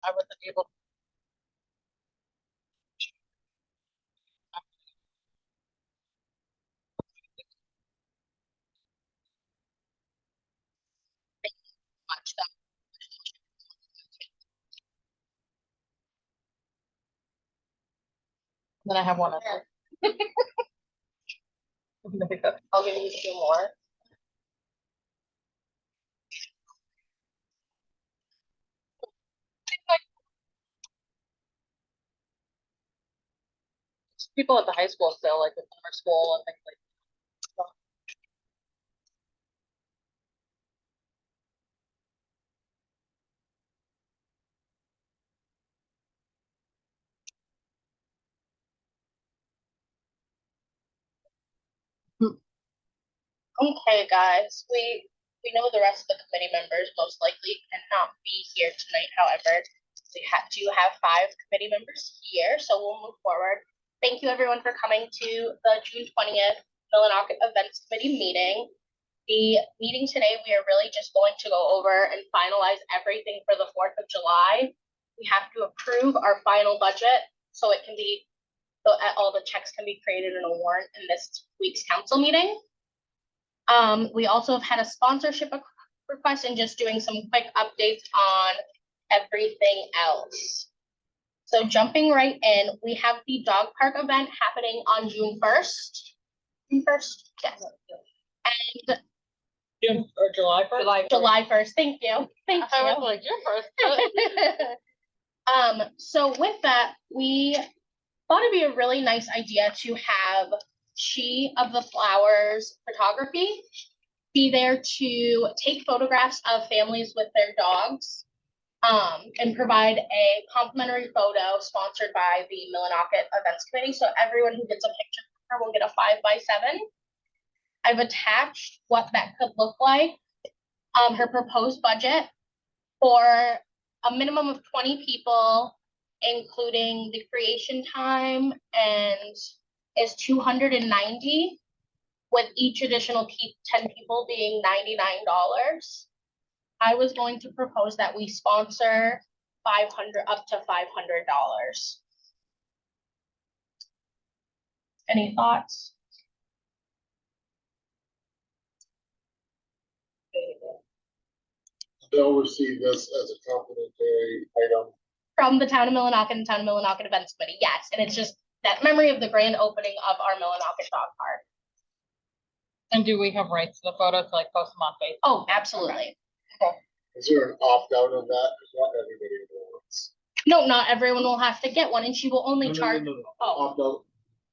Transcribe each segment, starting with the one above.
I wasn't able. Much that. Then I have one other. I'll give you 2 more. People at the high school still like the summer school and things like that. Okay, guys, we know the rest of the committee members most likely cannot be here tonight. However, we do have 5 committee members here, so we'll move forward. Thank you everyone for coming to the June 20th Millinocket Events Committee meeting. The meeting today, we are really just going to go over and finalize everything for the 4th of July. We have to approve our final budget so it can be, so all the checks can be created in a warrant in this week's council meeting. We also have had a sponsorship request and just doing some quick updates on everything else. So jumping right in, we have the dog park event happening on June 1st. June 1st, yes. And June or July 1st? July 1st, thank you. Thank you. I was like, June 1st. So with that, we thought it'd be a really nice idea to have She of the Flowers Photography be there to take photographs of families with their dogs, and provide a complimentary photo sponsored by the Millinocket Events Committee. So everyone who gets a picture of her will get a 5x7. I've attached what that could look like. Her proposed budget for a minimum of 20 people, including the creation time, and is $290, with each additional 10 people being $99. I was going to propose that we sponsor up to $500. Any thoughts? They'll receive this as a complimentary item. From the Town of Millinocket and Town of Millinocket Events Committee, yes. And it's just that memory of the grand opening of our Millinocket dog park. And do we have rights to the photos to like post them on Facebook? Oh, absolutely. Okay. Is there an opt-out of that? Not everybody wants. No, not everyone will have to get one, and she will only charge. No. Oh. Opt-out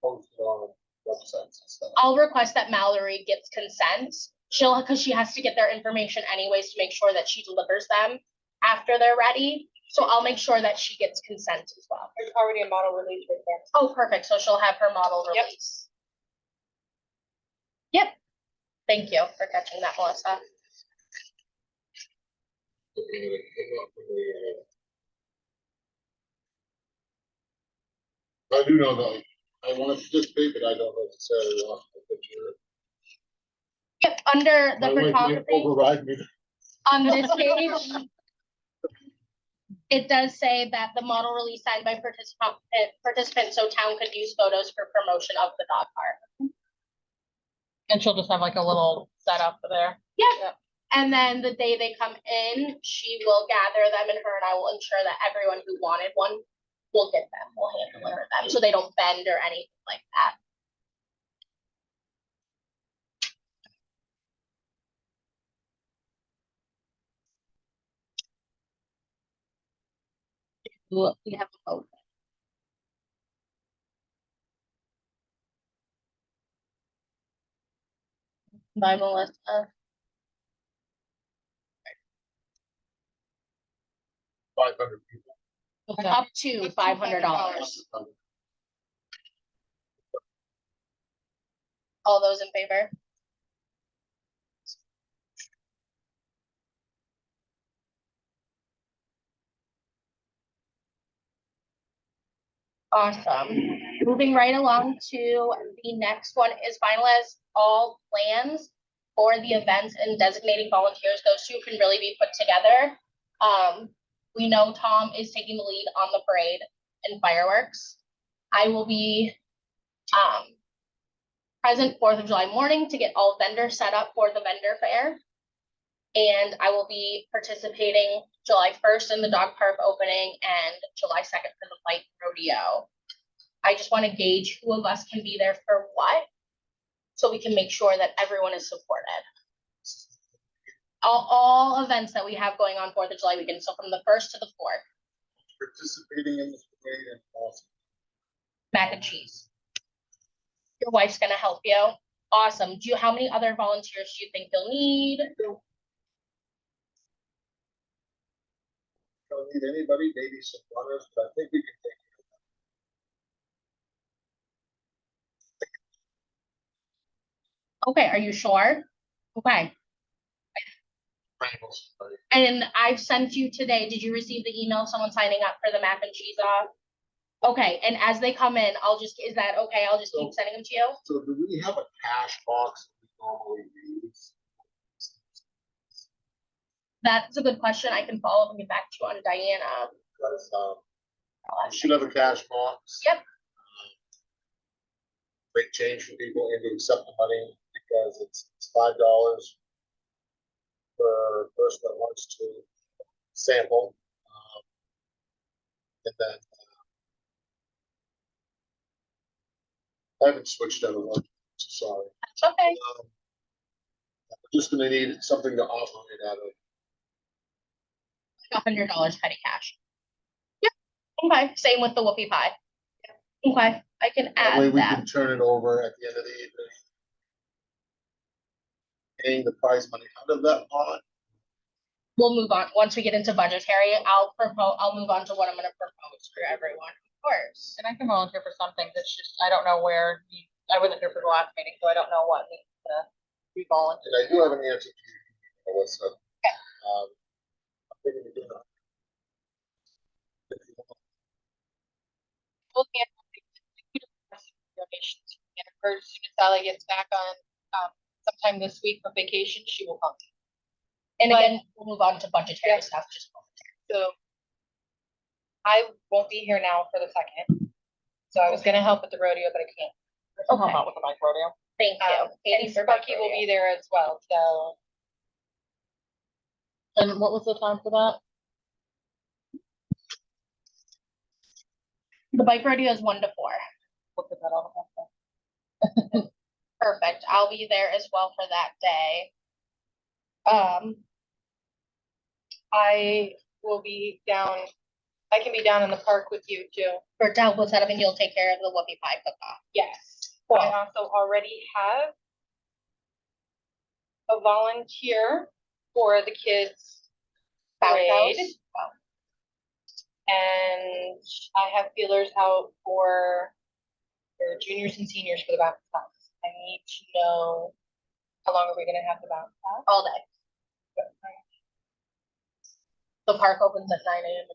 posted on websites and stuff. I'll request that Mallory gets consent. Because she has to get their information anyways to make sure that she delivers them after they're ready. So I'll make sure that she gets consent as well. There's already a model release right there. Oh, perfect. So she'll have her model release. Yep. Thank you for catching that, Melissa. I do know that I want to participate, but I don't necessarily want the picture. Yep, under the photography. Override me. On this page, it does say that the model release signed by participants, so town could use photos for promotion of the dog park. And she'll just have like a little setup there. Yep. And then the day they come in, she will gather them, and her and I will ensure that everyone who wanted one will get them. We'll hand deliver them so they don't bend or anything like that. We have a vote. By Melissa. $500 people. Up to $500. All those in favor? Awesome. Moving right along to the next one is finalize all plans for the events and designating volunteers. Those two can really be put together. We know Tom is taking the lead on the parade and fireworks. I will be present 4th of July morning to get all vendors set up for the vendor fair. And I will be participating July 1st in the dog park opening and July 2nd for the bike rodeo. I just want to gauge who of us can be there for what, so we can make sure that everyone is supported. All events that we have going on 4th of July weekend, so from the 1st to the 4th. Participating in this parade and awesome. Mac and cheese. Your wife's gonna help you. Awesome. How many other volunteers do you think you'll need? Don't need anybody, maybe some runners, but I think we can take Okay, are you sure? Okay. Pringles. And I've sent you today, did you receive the email, someone signing up for the mac and cheese off? Okay, and as they come in, is that okay? I'll just keep sending them to you? So do we have a cash box we normally use? That's a good question. I can follow up and get back to you on Diana. Because, I'll we ask should have a cash box. Yep. Great change for people and to accept the money because it's $5 per person that wants to sample. And then I haven't switched out of one, sorry. That's okay. We're just gonna need something to operate out of. $100 petty cash. Yep. Okay, same with the whoopie pie. Okay, I can That way add we that. can turn it over at the end of the evening. Paying the prize money out of that pot. We'll move on. Once we get into budgetary, I'll move on to what I'm gonna propose for everyone, of course. And I can volunteer for something that's just, I don't know where, I wasn't here for the last meeting, so I don't know what needs to be volunteered. And I do have an answer to you, Melissa. I'm thinking of doing it. We'll get donations, and her, as soon as Sally gets back on, sometime this week from vacation, she will come. And But- again, we'll move on to budgetary Yeah. stuff, just. So I won't be here now for the 2nd. So I was gonna help with the rodeo, but I can't. I'll help Okay. out with the bike rodeo. Thank you. Katie And for Sparky will be there as well, so. And what was the time for that? The bike rodeo is 1 to 4. We'll put that on. Perfect. I'll be there as well for that day. I will be down, I can be down in the park with you too. For to help with that, I mean, you'll take care of the whoopie pie cook-off. Yes. Cool. I also already have a volunteer for the kids parade. Bathhouse. And I have feelers out for the juniors and seniors for the bounce house. I need to know how long are we gonna have the bounce house? All day. The park opens at 9 a.m.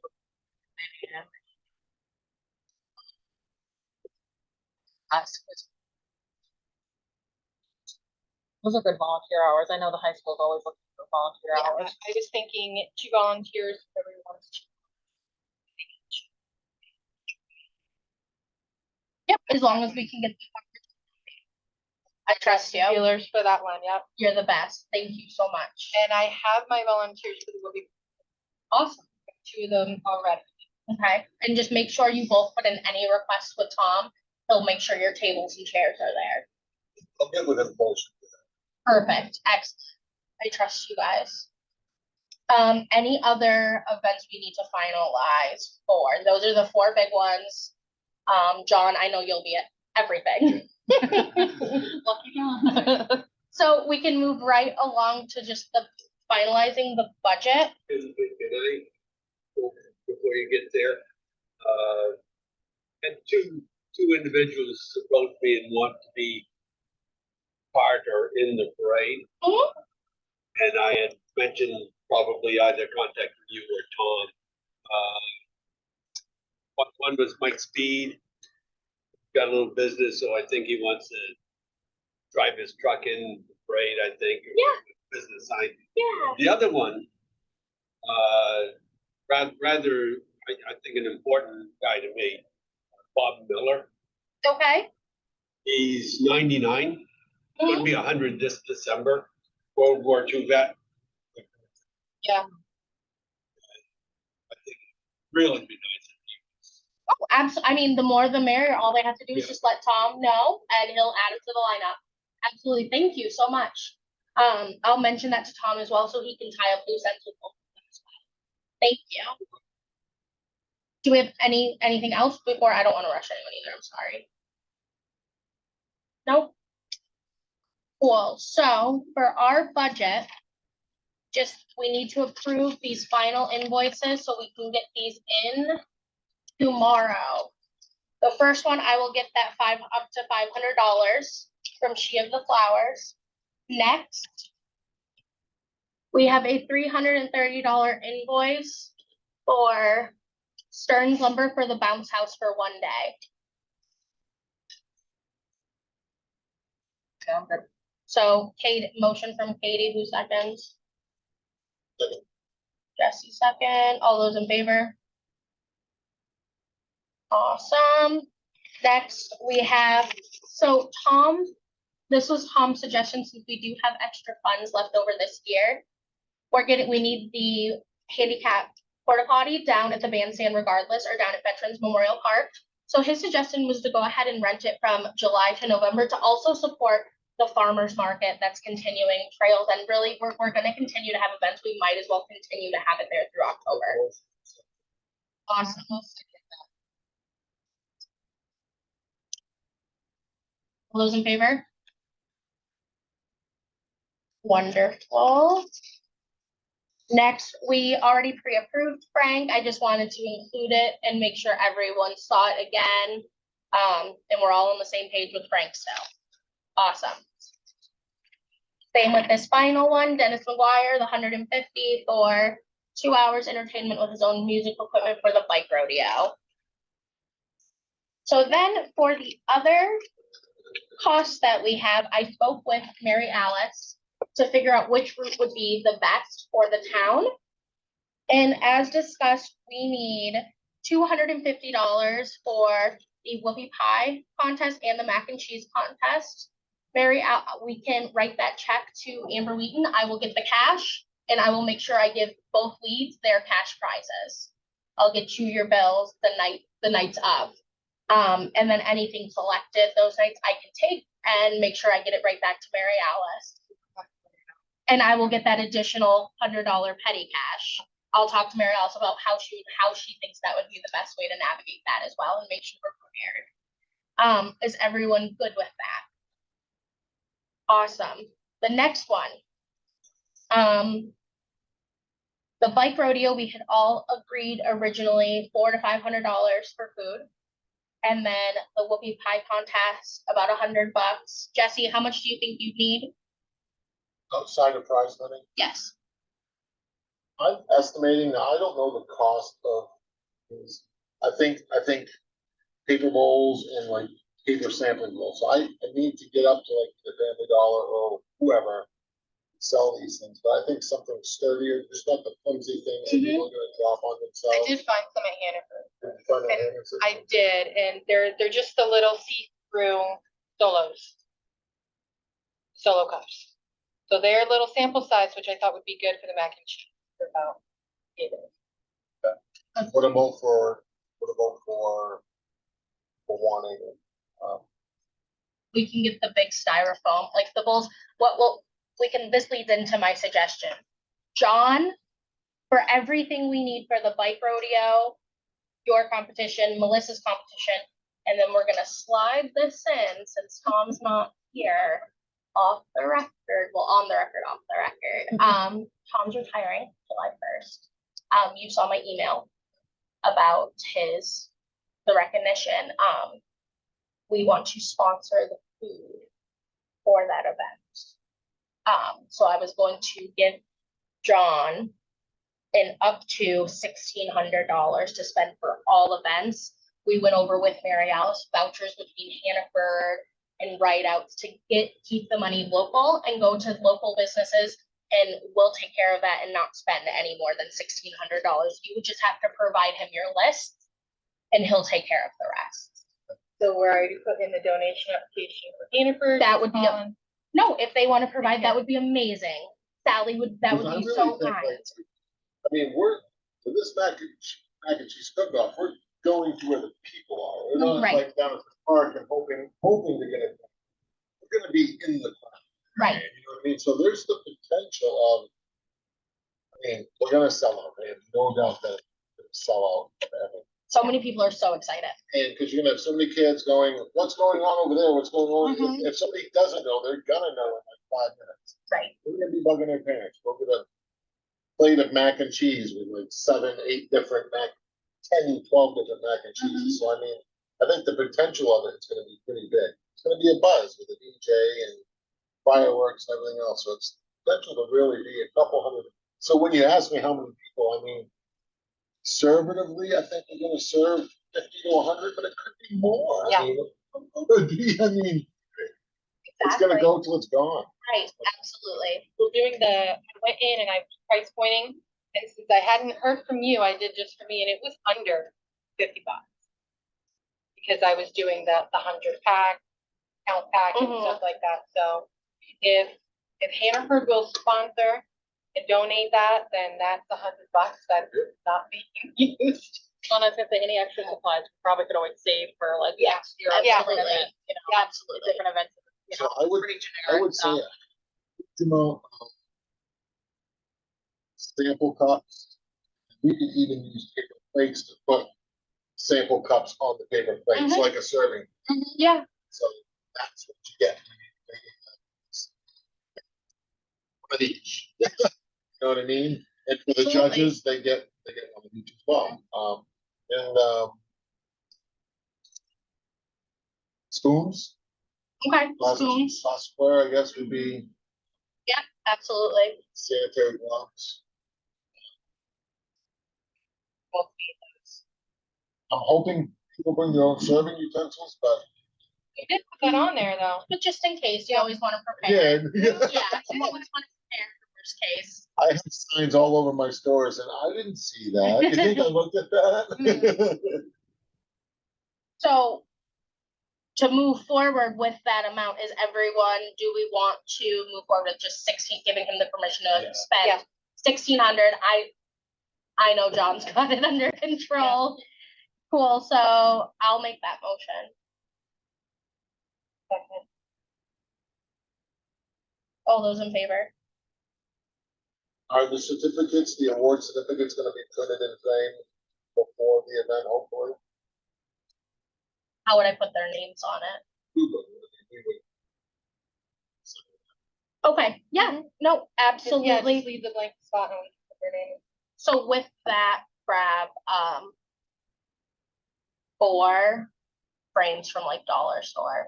Those are good volunteer hours. I know the high school's always looking for volunteer Yeah. hours. I was thinking 2 volunteers, everyone's. Yep, as long as we can get. I trust you. Feelers for that one, yep. You're the best. Thank you so much. And I have my volunteers for the Whoopie, Awesome. 2 of them already. Okay, and just make sure you both put in any requests with Tom. He'll make sure your tables and chairs are there. I'll get with him closer. Perfect, excellent. I trust you guys. Any other events we need to finalize for? Those are the 4 big ones. John, I know you'll be at everything. Lucky John. So we can move right along to just the finalizing the budget. Can I, before you get there, had two individuals approach me and want to be part or in the parade. Mhm. And I had mentioned probably either contacting you or Tom. One was Mike Speed, got a little business, so I think he wants to drive his truck in the parade, I think. or Yeah. Business sign. Yeah. The other one, rather, I think an important guy to me, Bob Miller. Okay. He's 99, gonna Mhm. be 100 this December, World War II vet. Yeah. I think really be nice. Oh, I mean, the more the merrier. All they have to do is Yeah. just let Tom know and he'll add him to the lineup. Absolutely. Thank you so much. I'll mention that to Tom as well so he can tie up loose ends with both of them as well. Thank you. Do we have anything else before? I don't want to rush anyone either. I'm sorry. Nope. Cool. So for our budget, we need to approve these final invoices so we can get these in tomorrow. The first one, I will get that up to $500 from She of the Flowers. Next, we have a $330 invoice for Stearns Lumber for the bounce house for 1 day. So motion from Katie, who seconds? Second. Jesse second. All those in favor? Awesome. Next, we have, so Tom, this was Tom's suggestion, since we do have extra funds left over this year. We need the handicap porta potty down at the bandstand regardless, or down at Veterans Memorial Park. So his suggestion was to go ahead and rent it from July to November to also support the farmer's market that's continuing, trails, and really, we're gonna continue to have events. We might as well continue to have it there through October. Awesome. All those in favor? Wonderful. Next, we already pre-approved Frank. I just wanted to include it and make sure everyone saw it again. And we're all on the same page with Frank still. Awesome. Same with this final one, Dennis McGuire, the 150 for 2 hours entertainment with his own music equipment for the bike rodeo. So then for the other costs that we have, I spoke with Mary Alice to figure out which route would be the best for the town. And as discussed, we need $250 for the whoopie pie contest and the mac and cheese contest. We can write that check to Amber Wheaton. I will get the cash and I will make sure I give both leads their cash prizes. I'll get you your bills the nights of. And then anything selected those nights I can take and make sure I get it right back to Mary Alice. And I will get that additional $100 petty cash. I'll talk to Mary Alice about how she thinks that would be the best way to navigate that as well and make sure we're prepared. Is everyone good with that? Awesome. The next one. The bike rodeo, we had all agreed originally $400 to $500 for food. And then the whoopie pie contest, about $100. Jesse, how much do you think you need? Outside of prize money, Yes. I'm estimating, now I don't know the cost of these. I think paper bowls and like paper sampling bowls. So I need to get up to like the Family Dollar or whoever sell these things, but I think something sturdier, just not the flimsy things that people are gonna drop on I themselves. did find some at Hannaford. Did you find that Anderson? I did, and they're just the little see-through solo cups. So they're a little sample size, which I thought would be good for the mac and cheese. For about $8. What about for wanting, We can get the big styrofoam, like the bowls. This leads into my suggestion. John, for everything we need for the bike rodeo, your competition, Melissa's competition, and then we're gonna slide this in since Tom's not here, off the record, well, on the record, off the record. Tom's retiring July 1st. You saw my email about the recognition. We want to sponsor the food for that event. So I was going to give John an up to $1,600 to spend for all events. We went over with Mary Alice vouchers between Hannaford and write outs to keep the money local and go to local businesses and we'll take care of that and not spend any more than $1,600. You would just have to provide him your list and he'll take care of the rest. So we're already putting in the donation application for Hannaford. That would be a- Colin. No, if they want to provide, that would be amazing. Sally would, that would Because I be really so think, kind. like, I mean, for this mac and cheese cook-off, we're going to where the people are. We're not Right. like down at the park and hoping to get it. We're gonna be in the crowd. Right. You know what I mean? So there's the potential of, I mean, we're gonna sell out, I have no doubt that it's gonna sell out forever. So many people are so excited. And because you're gonna have so many kids going, what's going on over there? What's going on? Mhm. If somebody doesn't know, they're gonna know in like 5 minutes. Right. They're gonna be bugging their parents. Go get a plate of mac and cheese with like 7, 8 different 10, 12 different mac and cheeses. So I mean, I think the potential of it's gonna be pretty big. It's gonna be a buzz with the DJ and fireworks and everything else. So it's potential to really be a couple hundred. So when you ask me how many people, I mean, conservatively, I think we're gonna serve 50 to 100, but it could be more. Yeah. I mean, it could be, I mean, it's gonna Exactly. go till it's gone. Right, absolutely. We're doing I went in and I was price pointing, and since I hadn't heard from you, I did just for me, and it was under $50. Because I was doing the 100 pack, count pack and Mhm. stuff like that, so if Hannaford will sponsor and donate that, then that's $100 that's not being used. Well, I was gonna say, any extra supplies, we probably could always save for like Yeah, next year. or yeah, different absolutely. events, you know, Absolutely. different events. You So know, I would, pretty I generic would say, stuff. you know, sample cups. We could even use paper plates to put sample cups on the paper plates, Mhm. like a serving. Yeah, So that's what you get. One of each. You know what I mean? And for the Absolutely. judges, they get one of each as well. Spoons, okay, spoons, glassware, I guess would be absolutely. sanitary blocks. Both need those. I'm hoping people bring their own serving utensils, but We did put that on there though. But just in case, you always want to prepare. yeah. Yeah, you always want to prepare for worst case. I have signs all over my stores and I didn't see that. You think I looked at that? So to move forward with that amount, do we want to move forward with just 16, giving him the permission to Yeah. spend Yeah. 1,600? I know John's got it under control. Cool, so I'll make that motion. Second. All those in favor? Are the certificates, the award certificates gonna be printed and framed before the event, hopefully? How would I put their names on it? We would. Okay, yeah, no, Yeah, absolutely. just leave the blank spot and we can put their name. So with that, grab, 4 frames from like dollar store.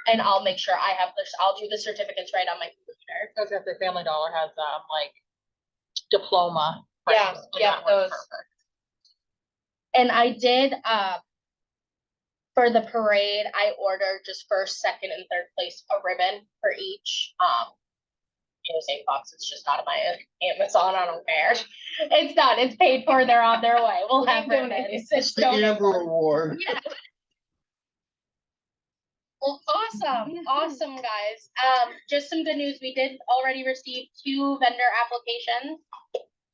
And I'll make sure I have this, I'll do the certificates right on my computer. I was gonna say Family Dollar has, like, diploma. Yeah, frames, and yeah, that works those. perfect. And I did, for the parade, I ordered just first, second, and third place a ribbon for each, same box, it's just out of my Amazon, I don't care. It's done, it's paid for, they're on their way, we'll have Donated. ribbons. It's The Amber donated. Award. Yeah. Well, awesome, guys. Just some good news. We did already receive 2 vendor applications.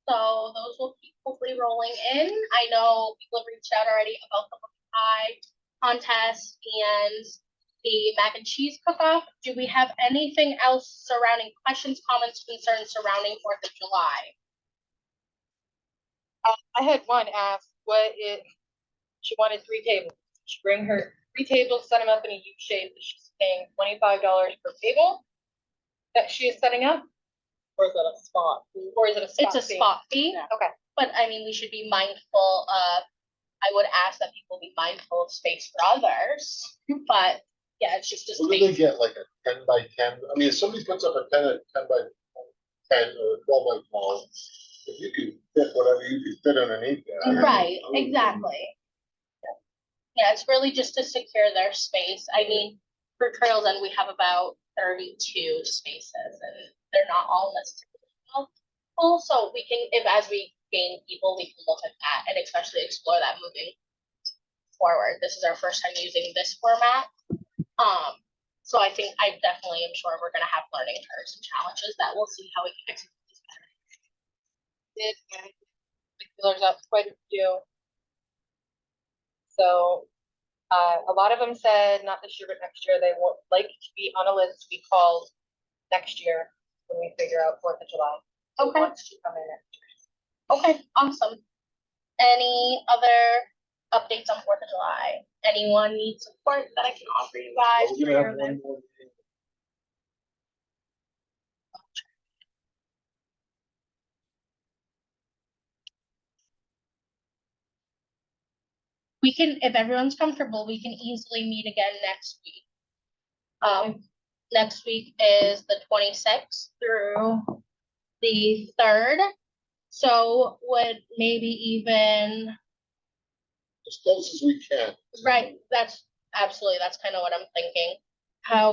So those will keep hopefully rolling in. I know people have reached out already about the pie contest and the mac and cheese cook-off. Do we have anything else surrounding questions, comments, concerns surrounding 4th of July? I had one ask, she wanted 3 tables. She bring her 3 tables, set them up in a U shape, that she's paying $25 per table that she is setting up, Or is that a spot? or is it a spot It's a fee? spot fee. Yeah. Okay. But I mean, we should be mindful of, I would ask that people be mindful of space for others, but yeah, it's just a What do they space. get, like a 10 by 10? I mean, if somebody puts up a 10 by 10 or 12 by 12, if you can fit whatever you can fit underneath there. Right, exactly. Yeah, it's really just to secure their space. I mean, for Trails End, we have about 32 spaces and they're not all necessarily Also, we can, if as we gain people, we can look at that and especially explore that moving forward. This is our first time using this format. So I think I definitely am sure we're gonna have learning curves and challenges that we'll see how we can execute this better. Did feelers out to quite a few. So, a lot of them said not this year, but next year. They would like to be on a list to be called next year when we figure out 4th of July. Who Okay. wants to come in next year? Okay, awesome. Any other updates on 4th of July? Anyone need support that I can offer you guys? We're gonna have one more meeting. We can, if everyone's comfortable, we can easily meet again next week. Next week is the 26th through the 3rd. So would maybe even, As close as we can. right, that's absolutely, that's kind of what I'm thinking.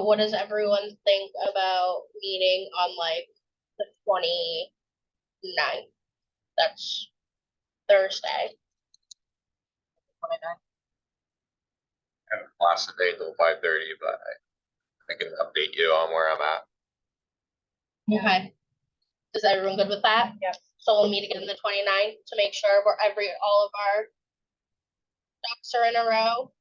What does everyone think about meeting on like the 29th? That's Thursday. Kind of last day till 5:30, but I can update you on where I'm at. Okay. Is everyone good with that? Yep. So we'll meet again the 29th to make sure we're all of our ducks are in a row.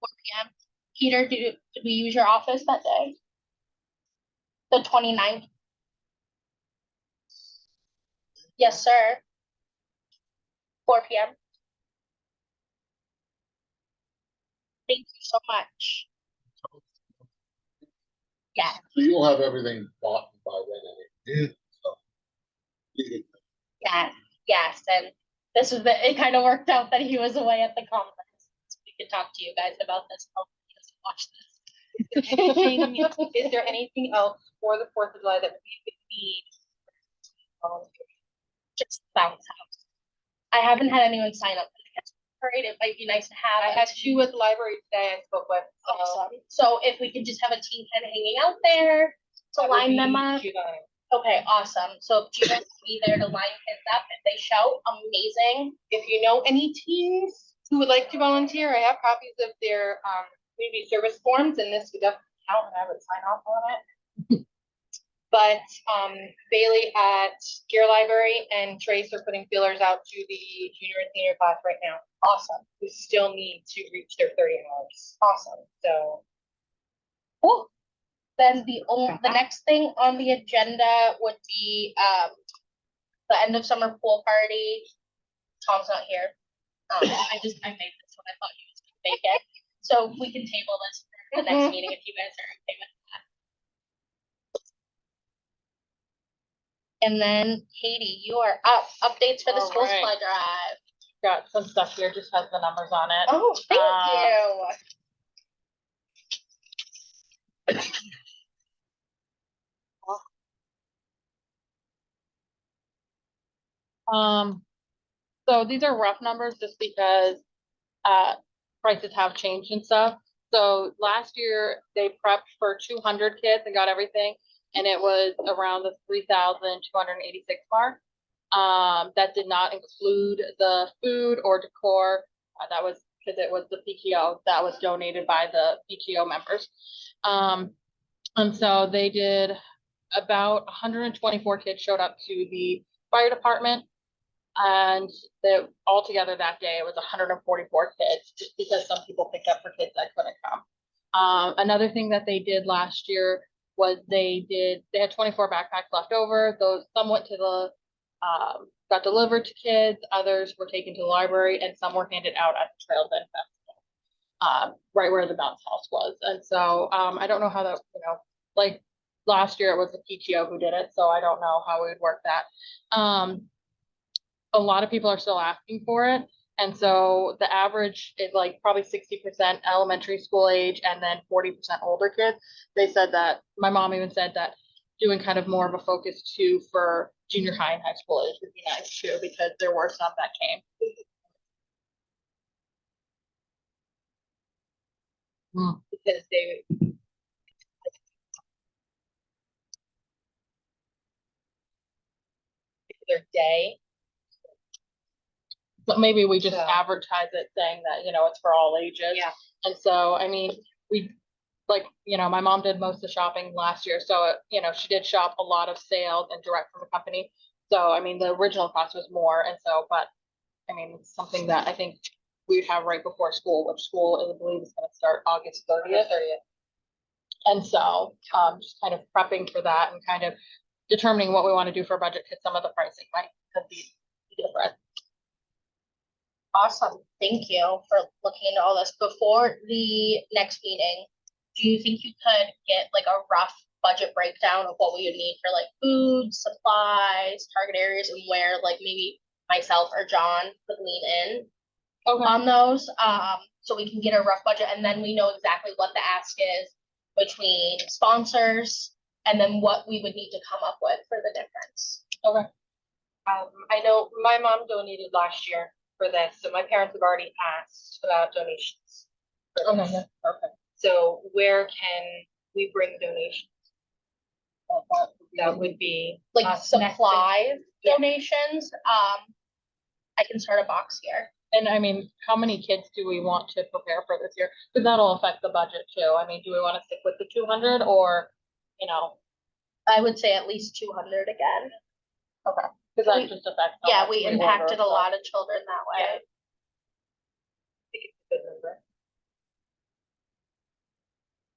4 p.m. Peter, did we use your office that day? The 29th? Yes, sir. 4 p.m. Thank you so much. Yeah. So you'll have everything bought by then anyway. So, you can- Yes, and this was it kind of worked out that he was away at the conference. So we could talk to you guys about this. Hopefully he doesn't watch this. Is there anything else for the 4th of July that we would need? Just bounce house. I haven't had anyone sign up for the Catch Parade. It might be nice to have. I had 2 at the library today I spoke with. So Awesome. So if we could just have a team kind of hanging out there to that would line them be up. July. Okay, awesome. So if you guys will be there to line kids up, if they show, amazing. If you know any teens who would like to volunteer, I have copies of their community service forms, and this would definitely count, and I would sign off on it. But Bailey at Gear Library and Trace are putting feelers out to the junior and senior class right now. Awesome. Who still need to reach their 30 hours. Awesome. So Cool. Then the next thing on the agenda would be the end of summer pool party. Tom's not here. I made this when I thought he was gonna make it. So we can table this for the next meeting if you guys are okay with that. And then Katie, you are up. Updates for the school Alright. supply drive. Got some stuff here, just has the numbers on it. Oh, thank Um, you. So these are rough numbers just because, prices have changed and stuff. So last year, they prepped for 200 kids and got everything, and it was around the 3,286 mark. That did not include the food or decor, that was, because it was the PTO that was donated by the PTO members. And so they did about 124 kids showed up to the fire department. And altogether that day, it was 144 kids, just because some people picked up for kids that couldn't come. Another thing that they did last year was they had 24 backpacks left over. Some went to the, got delivered to kids, others were taken to the library, and some were handed out at the Trail Bend Festival, right where the bounce house was. And so, I don't know how that, like last year it was the PTO who did it, so I don't know how we would work that. A lot of people are still asking for it. And so the average is like probably 60% elementary school age and then 40% older kids. They said that, my mom even said that doing kind of more of a focus too for junior high and high school age would be nice too, because there were some that came. because they particular day. But maybe we just So- advertise it saying that, you know, it's for all ages. Yeah. And so, I mean, we, like, you know, my mom did most of the shopping last year, so, you know, she did shop a lot of sales and direct from the company. So, I mean, the original cost was more, and so, but, I mean, it's something that I think we'd have right before school, which school, I believe, is gonna start August 30th. And so, just kind of prepping for that and kind of determining what we want to do for budget, because some of the pricing might could be different. Awesome. Thank you for looking into all this. Before the next meeting, do you think you could get like a rough budget breakdown of what we would need for like food, supplies, target areas, and where like maybe myself or John could lean in Okay. on those? So we can get a rough budget and then we know exactly what the ask is between sponsors and then what we would need to come up with for the difference. Okay. I know my mom donated last year for this, so my parents have already asked about donations. for Okay, this. yeah, perfect. So where can we bring donations? That would be. Like us next thing. supply Yeah. donations, I can start a box here. And I mean, how many kids do we want to prepare for this year? Because that'll affect the budget too. I mean, do we want to stick with the 200 or, you know, I would say at least 200 again. because that We- just affects. how Yeah, much we order, impacted a so- lot of children that Yeah. way. I think it's a good number.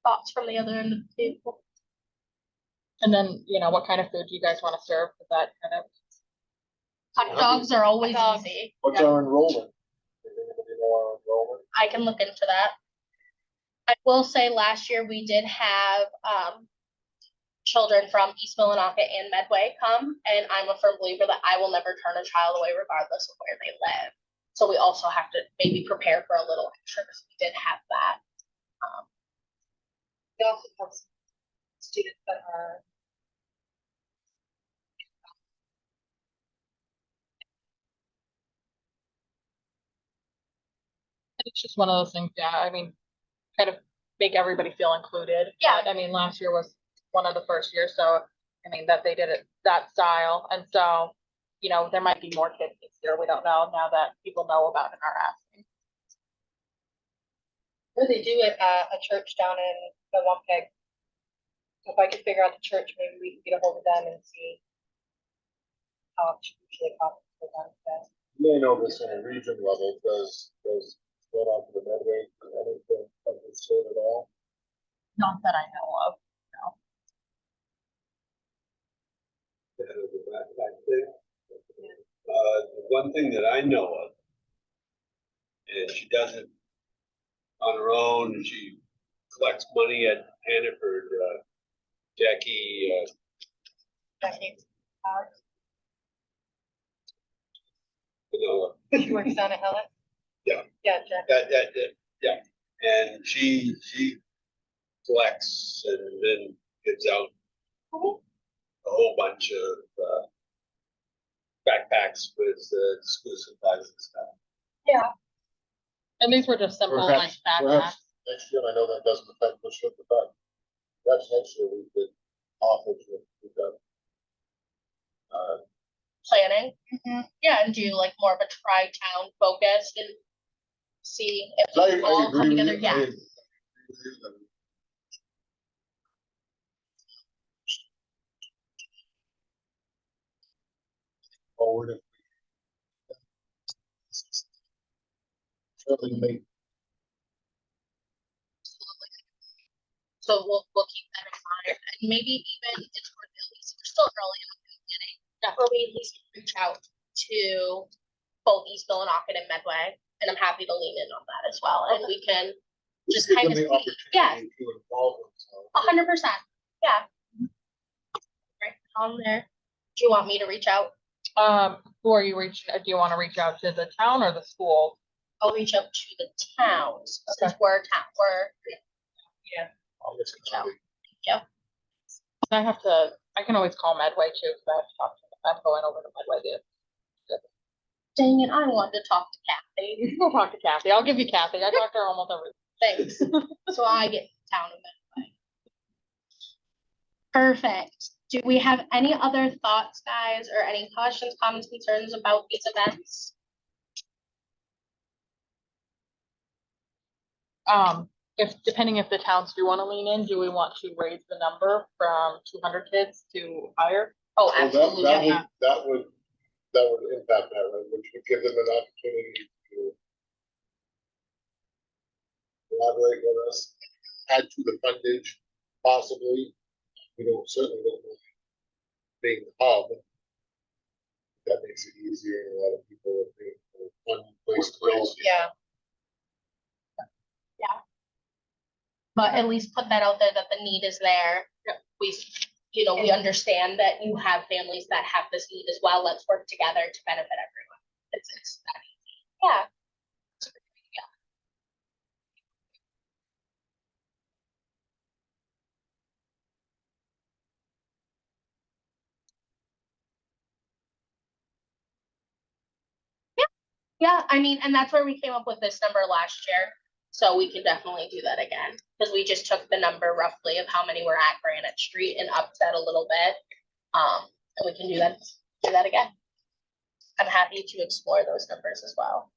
Thoughts from the other end of the table? And then, you know, what kind of food do you guys want to serve? Is that kind of, Hot dogs are always Hot dogs. easy. What's our enrollment? Does anybody know our enrollment? I can look into that. I will say last year we did have, children from East Millinocket and Medway come, and I'm a firm believer that I will never turn a child away regardless of where they live. So we also have to maybe prepare for a little extra because we did have that. We also have some students that are. it's just one of those things, yeah, I mean, kind of make everybody feel included. Yeah. But, I mean, last year was one of the first years, so, I mean, that they did it that style. And so, you know, there might be more kids this year. We don't know now that people know about it and are asking. What do they do at a church down in the Wampeg? If I could figure out the church, maybe we can get a hold of them and see. How much usually costs for them, so. You may know this in a region level, does go out to the Medway, anything of this sort at all? Not that I know of. The one thing that I know of, and she does it on her own, and she collects money at Hannaford, Jackie, Jackie, you know, she works down at Helen? Yeah. Yeah, Jackie. yeah, and she collects and then gives out a whole bunch of, backpacks with, school supplies and stuff. And these were just simple, like Perhaps- backpacks. perhaps Next year, I know that doesn't affect the ship, but perhaps next year we could offer to, we've got. Planning. Yeah, and do like more of a tri-town focus and see if I we all agree come with together. you. Yeah. I agree with you that forward if we certainly make So we'll keep that in mind, and maybe even it's worth at least, we're still early enough in the beginning, or we at least reach out to both East Millinocket and Medway, and I'm happy to lean in on that as well, and we can just give kind them of the see, yeah, opportunity to involve themselves. 100%, yeah. Right, on there, do you want me to reach out? Who are you reaching, do you want to reach out to the town or the school? I'll reach out to the towns, since we're I'll get Reach out. somebody. I can always call Medway too, because I have to talk to them. I'm going over to Medway too. Dang it, I wanted to talk to Kathy. We'll talk to Kathy. I'll give you Kathy. I talk to her almost every. Thanks. So I get town of Medway. Perfect. Do we have any other thoughts, guys, or any questions, comments, concerns about these events? Depending if the towns do wanna lean in, do we want to raise the number from 200 kids to higher? Oh, Well, absolutely. that would impact that, right, which would give them an opportunity to collaborate with us, add to the fundage, possibly. We certainly don't want being the hub. That makes it easier, and a lot of people are being one place to go. Yeah, But at least put that out there that the need is there. We, we understand that you have families that have this need as well. Let's work together to benefit everyone. It's that easy. Yeah. Yeah, I mean, and that's where we came up with this number last year. So we can definitely do that again, because we just took the number roughly of how many were at Granite Street and upped that a little bit. And we can do that again. I'm happy to explore those numbers as well.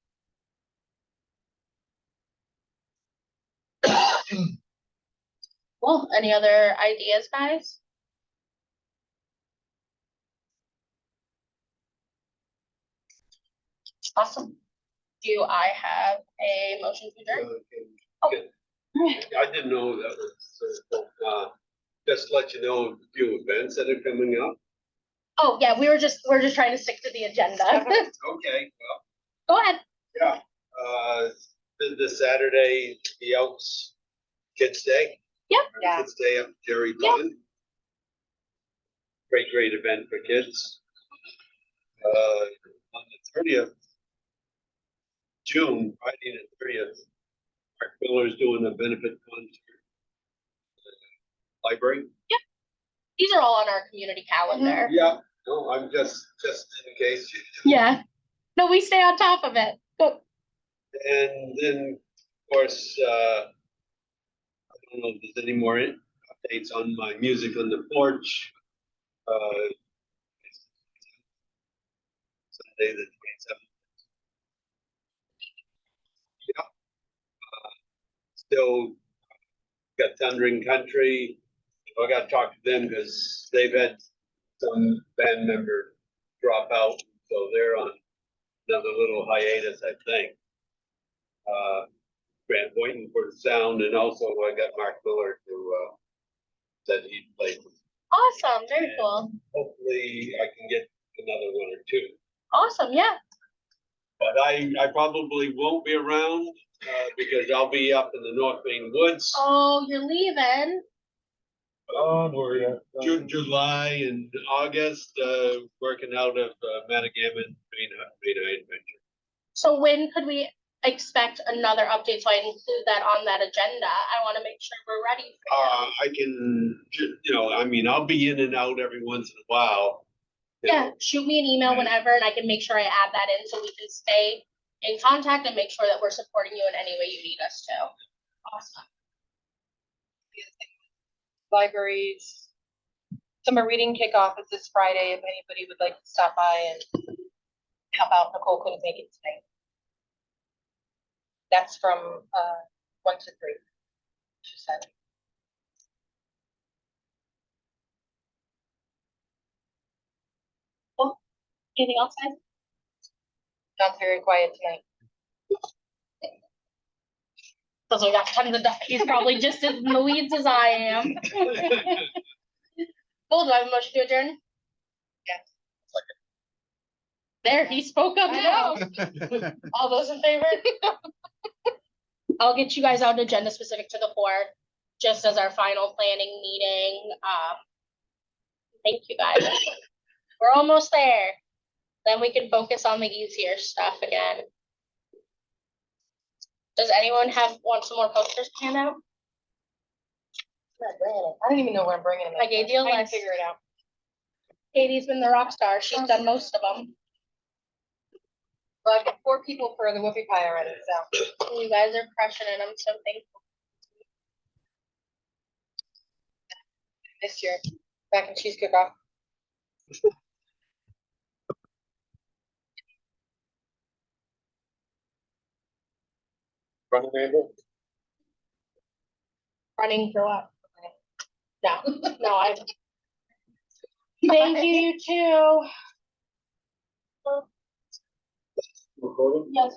Well, any other ideas, guys? Awesome. Do I have a motion to adjourn? I didn't know that was, just let you know a few events that are coming up. Oh, yeah, we're just trying to stick to the agenda. Okay, Go ahead. yeah, the Saturday, the Elks Kids Day. Yep. Yeah. Kids Day up Jerry Yep. Pond. Great event for kids. On the 30th June, Friday the 30th, Mark Miller's doing a benefit concert. Library. These are all on our community calendar. Yeah, no, I'm just in case. Yeah. No, we stay on top of it. Go. And then, of course, I don't know if there's any more updates on my music on the porch. Sunday the 27th. Yeah. Still got Thundering Country. I got to talk to them because they've had some band member drop out, so they're on another little hiatus, I think. Grant Boynton for the sound, and also I got Mark Miller to said he'd play. Awesome. Very cool. Hopefully, I can get another one or two. Awesome. Yeah. But I probably won't be around because I'll be up in the North Main Woods. Oh, you're leaving. July and August, working out of Matagamon Main Adventure. So when could we expect another update? So I include that on that agenda. I want to make sure we're ready for you. I can, I mean, I'll be in and out every once in a while. you Yeah, know. shoot me an email whenever and I can make sure I add that in so we can stay in contact and make sure that we're supporting you in any way you need us to. Awesome. Libraries. Summer reading kickoff is this Friday, if anybody would like to stop by and help out. Nicole couldn't make it tonight. That's from 1 to 3, she said. Anything else, guys? John's very quiet tonight. Because we got tons of stuff. He's probably just as in the weeds as I am. Well, do I have a motion to adjourn? Yes. There, he spoke up I now. All those in favor? I'll get you guys out an agenda specific to the 4th, just as our final planning meeting. Thank you, guys. We're almost there. Then we can focus on the easier stuff again. Does anyone want some more posters to hand out? I'm not bringing it. I don't even know where I'm bringing them. I gave you a I can list. figure it out. Katie's been the rock star. She's done most of them. Well, I've got 4 people for the whoopie pie already, so. You guys are crushing it. I'm so thankful. This year, Mac and cheese cook-off. Running Amber? Running for what? No, no, I. Thank you, you too. Recording? Yes.